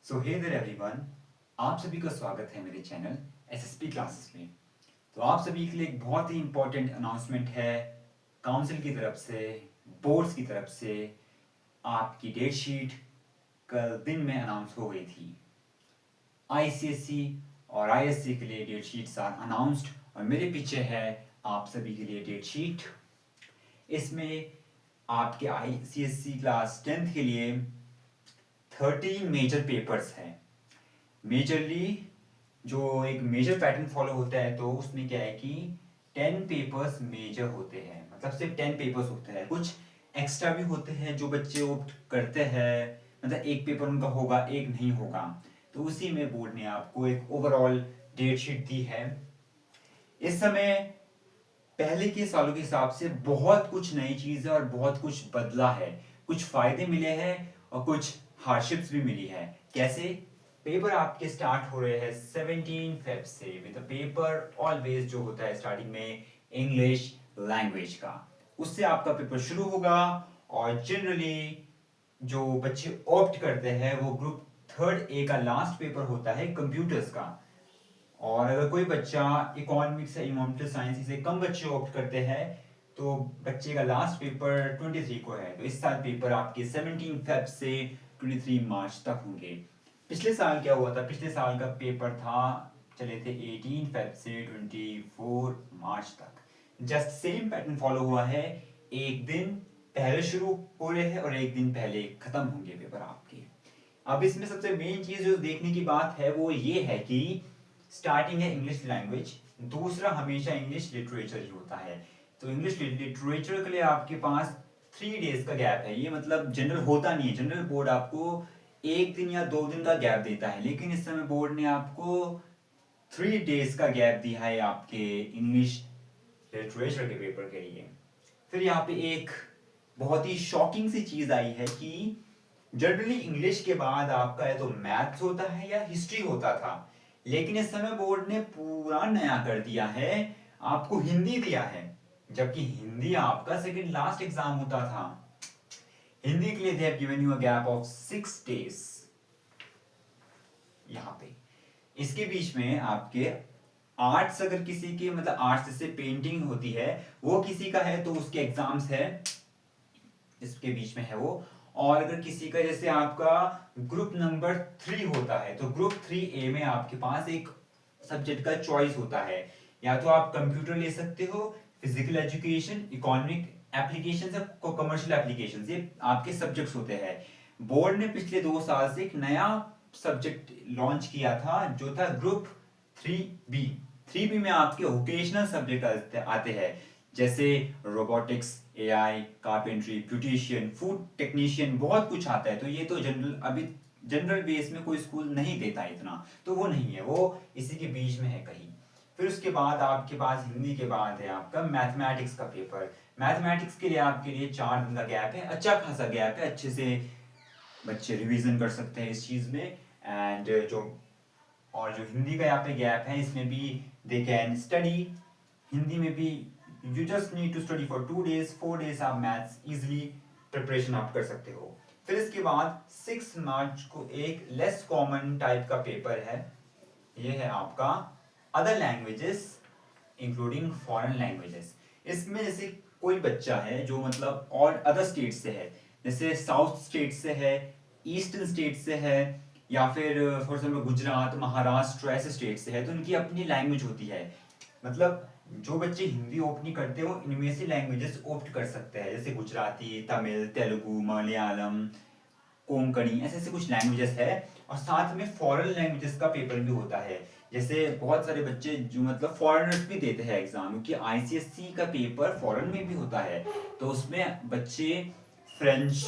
So hey there everyone, आप सभी का स्वागत है मेरे चैनल एसएसपी क्लासेस में। तो आप सभी के लिए एक बहुत ही इम्पोर्टेंट अनाउंसमेंट है काउंसिल की तरफ से, बोर्ड्स की तरफ से। आपकी डेट शीट कल दिन में अनाउंस हो गई थी। आईसीएसई और आईएससी के लिए डेट शीट्स आर अनाउंस्ड और मेरे पीछे है आप सभी के लिए डेट शीट। इसमें आपके आईसीएसई क्लास 10th के लिए 13 मेजर पेपर्स हैं। मेजरली जो एक मेजर पैटर्न फॉलो होता है तो उसमें क्या है कि 10 पेपर्स मेजर होते हैं, मतलब सिर्फ 10 पेपर्स होते हैं। कुछ एक्स्ट्रा भी होते हैं जो बच्चे ऑप्ट करते हैं, मतलब एक पेपर उनका होगा एक नहीं होगा। तो उसी में बोर्ड ने आपको एक ओवरऑल डेट शीट दी है। इस समय पहले के सालों के हिसाब से बहुत कुछ नई चीज़ है और बहुत कुछ बदला है। कुछ फायदे मिले हैं और कुछ हार्डशिप्स भी मिली है। कैसे? पेपर आपके स्टार्ट हो रहे हैं 17 फेब से विद पेपर ऑलवेज जो होता है स्टार्टिंग में इंग्लिश लैंग्वेज का, उससे आपका पेपर शुरू होगा। और जनरली जो बच्चे ऑप्ट करते हैं वो ग्रुप थर्ड ए का लास्ट पेपर होता है कंप्यूटर्स का। और अगर कोई बच्चा इकोनॉमिक्स या इन्वायरमेंटल साइंस से कम बच्चे ऑप्ट करते हैं तो बच्चे का लास्ट पेपर 23 को है। तो इस साल पेपर आपके 17 फेब से 23 मार्च तक होंगे। पिछले साल क्या हुआ था? पिछले साल का पेपर था, चले थे 18 फेब से 24 मार्च तक। जस्ट सेम पैटर्न फॉलो हुआ है। एक दिन पहले शुरू हो रहे हैं और एक दिन पहले खत्म होंगे पेपर आपके। अब इसमें सबसे मेन चीज जो देखने की बात है वो ये है कि स्टार्टिंग है इंग्लिश लैंग्वेज, दूसरा हमेशा इंग्लिश लिटरेचर ही होता है। तो इंग्लिश लिटरेचर के लिए आपके पास 3 डेज का गैप है। ये मतलब जनरल होता नहीं है, जनरल बोर्ड आपको एक दिन या 2 दिन का गैप देता है, लेकिन इस समय बोर्ड ने आपको 3 डेज का गैप दिया है आपके इंग्लिश लिटरेचर के पेपर के लिए। फिर यहाँ पे एक बहुत ही शॉकिंग सी चीज आई है कि जनरली इंग्लिश के बाद आपका है तो मैथ्स होता है या हिस्ट्री होता था, लेकिन इस समय बोर्ड ने पूरा नया कर दिया है, आपको हिंदी दिया है। जबकि हिंदी आपका सेकंड लास्ट एग्जाम होता था। हिंदी के लिए they have given you a gap of 6 days. यहाँ पे इसके बीच में आपके आर्ट्स, अगर किसी की मतलब आर्ट्स जैसे पेंटिंग होती है वो किसी का है तो उसके एग्जाम्स है, इसके बीच में है वो। और अगर किसी का जैसे आपका ग्रुप नंबर 3 होता है तो ग्रुप 3A में आपके पास एक सब्जेक्ट का चॉइस होता है, या तो आप कंप्यूटर ले सकते हो, फिजिकल एजुकेशन, इकोनॉमिक एप्लीकेशन या कमर्शियल एप्लीकेशन, ये आपके सब्जेक्ट्स होते हैं। बोर्ड ने पिछले 2 साल से एक नया सब्जेक्ट लॉन्च किया था जो था ग्रुप 3B। 3B में आपके वोकेशनल सब्जेक्ट आते हैं, जैसे robotics, AI, carpentry, beautician, food technician, बहुत कुछ आता है। तो ये तो जनरल अभी जनरल बेस में कोई स्कूल नहीं देता इतना, तो वो नहीं है, वो इसी के बीच में है कहीं। फिर उसके बाद आपके पास हिंदी के बाद है आपका मैथमेटिक्स का पेपर। मैथमेटिक्स के लिए आपके लिए 4 दिन का गैप है, अच्छा खासा गैप है, अच्छे से बच्चे रिवीजन कर सकते हैं इस चीज में। एंड जो हिंदी का यहाँ पे गैप है इसमें भी दे कैन स्टडी। हिंदी में भी you just need to study for 2 days, 4 days आप मैथ्स इजिली प्रिपरेशन आप कर सकते हो। फिर इसके बाद 6 मार्च को एक लेस कॉमन टाइप का पेपर है, ये है आपका other languages including foreign languages. इसमें जैसे कोई बच्चा है जो मतलब और अदर स्टेट से है, जैसे साउथ स्टेट से है, ईस्टर्न स्टेट से है, या फिर फॉर एग्जाम्पल गुजरात, महाराष्ट्र ऐसे स्टेट से है, तो उनकी अपनी लैंग्वेज होती है। मतलब जो बच्चे हिंदी ओप्ट नहीं करते वो इनमें से लैंग्वेजेस ओप्ट कर सकते हैं, जैसे गुजराती, तमिल, तेलुगु, मलयालम, कोंकणी, ऐसे ऐसे कुछ लैंग्वेजेस है। और साथ में फॉरेन लैंग्वेजेस का पेपर भी होता है, जैसे बहुत सारे बच्चे जो मतलब फॉरेनर्स भी देते हैं एग्जाम, क्योंकि आईसीएससी का पेपर फॉरेन में भी होता है। तो उसमें बच्चे French,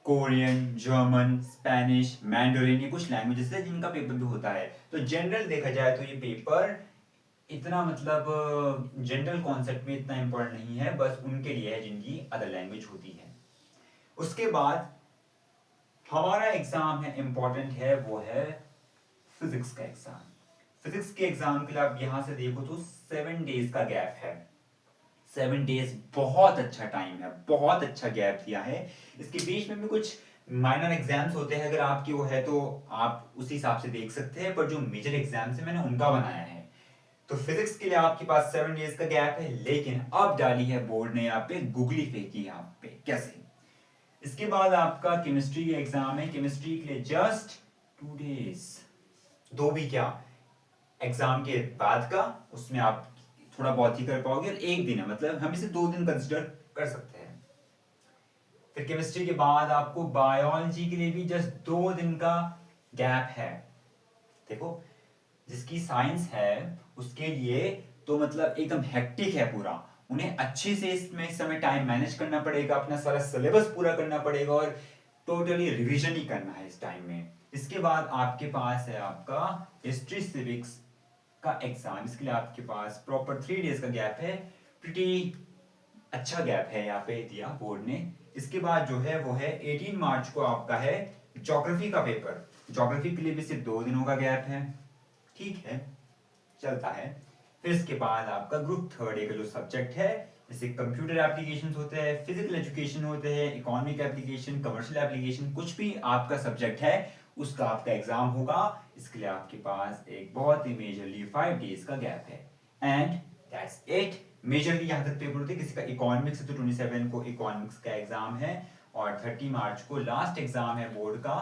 Korean, German, Spanish, Mandarin, ये कुछ लैंग्वेजेस है जिनका पेपर भी होता है। तो जनरल देखा जाए तो ये पेपर इतना मतलब जनरल कॉन्सेप्ट में इतना इंपॉर्टेंट नहीं है, बस उनके लिए है जिनकी अदर लैंग्वेज होती है। उसके बाद हमारा एग्जाम है इंपॉर्टेंट है, वो है फिजिक्स का एग्जाम। फिजिक्स के एग्जाम के लिए आप यहां से देखो तो 7 डेज का गैप है। 7 डेज बहुत अच्छा टाइम है, बहुत अच्छा गैप दिया है। इसके बीच में भी कुछ माइनर एग्जाम्स होते हैं, अगर आपकी वो है तो आप उस हिसाब से देख सकते हैं, पर जो मेजर एग्जाम्स है मैंने उनका बनाया है। तो फिजिक्स के लिए आपके पास 7 डेज का गैप है, लेकिन अब डाली है बोर्ड ने यहाँ पे गूगली फेंकी यहाँ पे। कैसे? इसके बाद आपका केमिस्ट्री का एग्जाम है, केमिस्ट्री के लिए जस्ट 2 डेज, दो भी क्या, एग्जाम के बाद का उसमें आप थोड़ा बहुत ही कर पाओगे, और एक दिन है, मतलब हम इसे 2 दिन कंसिडर कर सकते हैं। फिर केमिस्ट्री के बाद आपको बायोलॉजी के लिए भी जस्ट 2 दिन का गैप है। देखो, जिसकी साइंस है उसके लिए तो मतलब एकदम हेक्टिक है पूरा, उन्हें अच्छे से इसमें इस समय टाइम मैनेज करना पड़ेगा, अपना सारा सिलेबस पूरा करना पड़ेगा और टोटली रिवीजन ही करना है इस टाइम में। इसके बाद आपके पास है आपका हिस्ट्री सिविक्स का एग्जाम, इसके लिए आपके पास प्रॉपर 3 डेज का गैप है। प्रिटी अच्छा गैप है यहाँ पे दिया बोर्ड ने। इसके बाद जो है वो है 18 मार्च को आपका है ज्योग्राफी का पेपर, ज्योग्राफी के लिए भी सिर्फ 2 दिनों का गैप है, ठीक है, चलता है। फिर इसके बाद आपका ग्रुप थर्ड ए का जो सब्जेक्ट है, जैसे कंप्यूटर एप्लीकेशन होते हैं, फिजिकल एजुकेशन होते हैं, इकोनॉमिक एप्लीकेशन, कमर्शियल एप्लीकेशन, कुछ भी आपका सब्जेक्ट है उसका आपका एग्जाम होगा। इसके लिए आपके पास एक बहुत ही मेजरली 5 डेज का गैप है, एंड दैट्स इट। मेजरली यहाँ तक पेपर होते हैं, किसी का इकोनॉमिक्स है तो 27 को इकोनॉमिक्स का एग्जाम है, और 30 मार्च को लास्ट एग्जाम है बोर्ड का,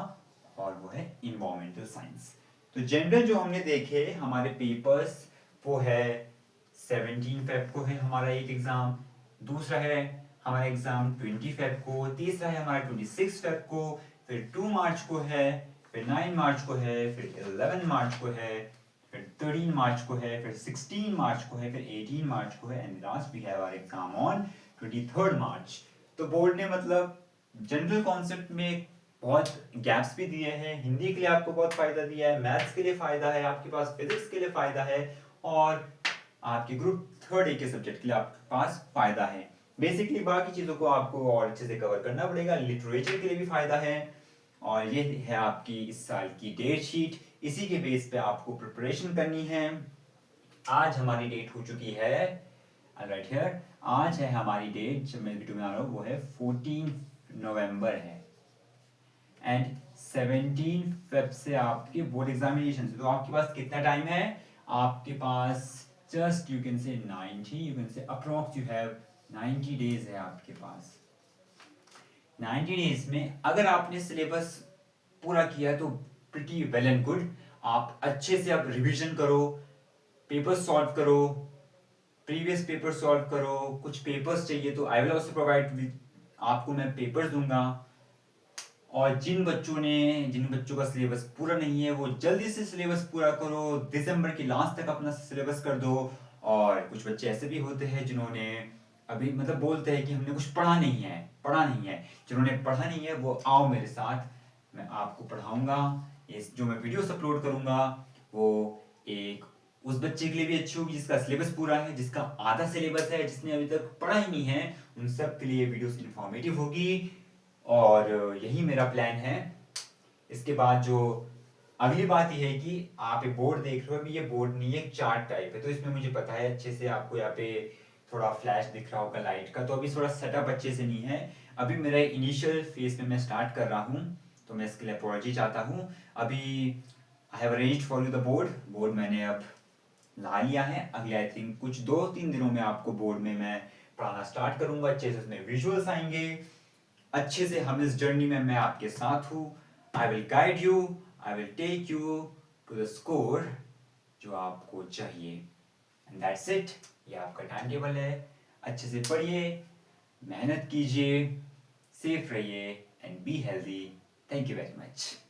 और वो है इन्वायरमेंटल साइंस। तो जनरल जो हमने देखे हमारे पेपर्स, वो है 17 फेब को है हमारा एक एग्जाम, दूसरा है हमारा एग्जाम 20 फेब को, तीसरा है हमारा 26 फेब को, फिर 2 मार्च को है, फिर 9 मार्च को है, फिर 11 मार्च को है, फिर 13 मार्च को है, फिर 16 मार्च को है, फिर 18 मार्च को है, and last we have our exam on 23 March. तो बोर्ड ने मतलब जनरल कॉन्सेप्ट में बहुत गैप्स भी दिए हैं, हिंदी के लिए आपको बहुत फायदा दिया है, मैथ्स के लिए फायदा है, आपके पास फिजिक्स के लिए फायदा है, और आपके ग्रुप थर्ड ए के सब्जेक्ट के लिए आपके पास फायदा है। बेसिकली बाकी चीजों को आपको और अच्छे से कवर करना पड़ेगा, लिटरेचर के लिए भी फायदा है। और ये है आपकी इस साल की डेट शीट, इसी के बेस पे आपको प्रिपरेशन करनी है। आज हमारी डेट हो चुकी है, राइट हियर, आज है हमारी डेट जब मैं वीडियो में आ रहा हूँ, वो है 14 नवंबर है, एंड 17 फेब से आपके बोर्ड एग्जामिनेशन। तो आपके पास कितना टाइम है? आपके पास just you can say 90, you can say approx you have 90 days है आपके पास। 90 डेज में अगर आपने सिलेबस पूरा किया तो प्रिटी वेल एंड गुड। आप अच्छे से अब रिवीजन करो, पेपर सॉल्व करो, प्रीवियस पेपर सॉल्व करो, कुछ पेपर्स चाहिए तो I will also provide with, आपको मैं पेपर्स दूंगा। और जिन बच्चों का सिलेबस पूरा नहीं है वो जल्दी से सिलेबस पूरा करो, दिसंबर की लास्ट तक अपना सिलेबस कर दो। और कुछ बच्चे ऐसे भी होते हैं जिन्होंने अभी मतलब बोलते हैं कि हमने कुछ पढ़ा नहीं है, जिन्होंने पढ़ा नहीं है वो आओ मेरे साथ, मैं आपको पढ़ाऊंगा। ये जो मैं वीडियोस अपलोड करूंगा वो एक उस बच्चे के लिए भी अच्छी होगी जिसका सिलेबस पूरा है, जिसका आधा सिलेबस है, जिसने अभी तक पढ़ा ही नहीं है, उन सब के लिए वीडियोस इंफॉर्मेटिव होगी। और यही मेरा प्लान है। इसके बाद जो अगली बात यह है कि आप ये बोर्ड देख रहे हो, अभी ये बोर्ड नहीं है, एक चार्ट टाइप है, तो इसमें मुझे पता है अच्छे से आपको यहाँ पे थोड़ा फ्लैश दिख रहा होगा लाइट का, तो अभी थोड़ा सेटअप अच्छे से नहीं है, अभी मेरा इनिशियल फेज में मैं स्टार्ट कर रहा हूँ, तो मैं इसके लिए अपॉलॉजी चाहता हूँ। अभी I have arranged for you the board मैंने अब ला लिया है, अगले आई थिंक कुछ 2-3 दिनों में आपको बोर्ड में मैं पढ़ाना स्टार्ट करूंगा, अच्छे से उसमें विजुअल्स आएंगे, अच्छे से हम इस जर्नी में मैं आपके साथ हूँ। I will guide you, I will take you to the score जो आपको चाहिए, एंड दैट्स इट। ये आपका टाइम टेबल है, अच्छे से पढ़िए, मेहनत कीजिए, सेफ रहिए, and be healthy. Thank you very much.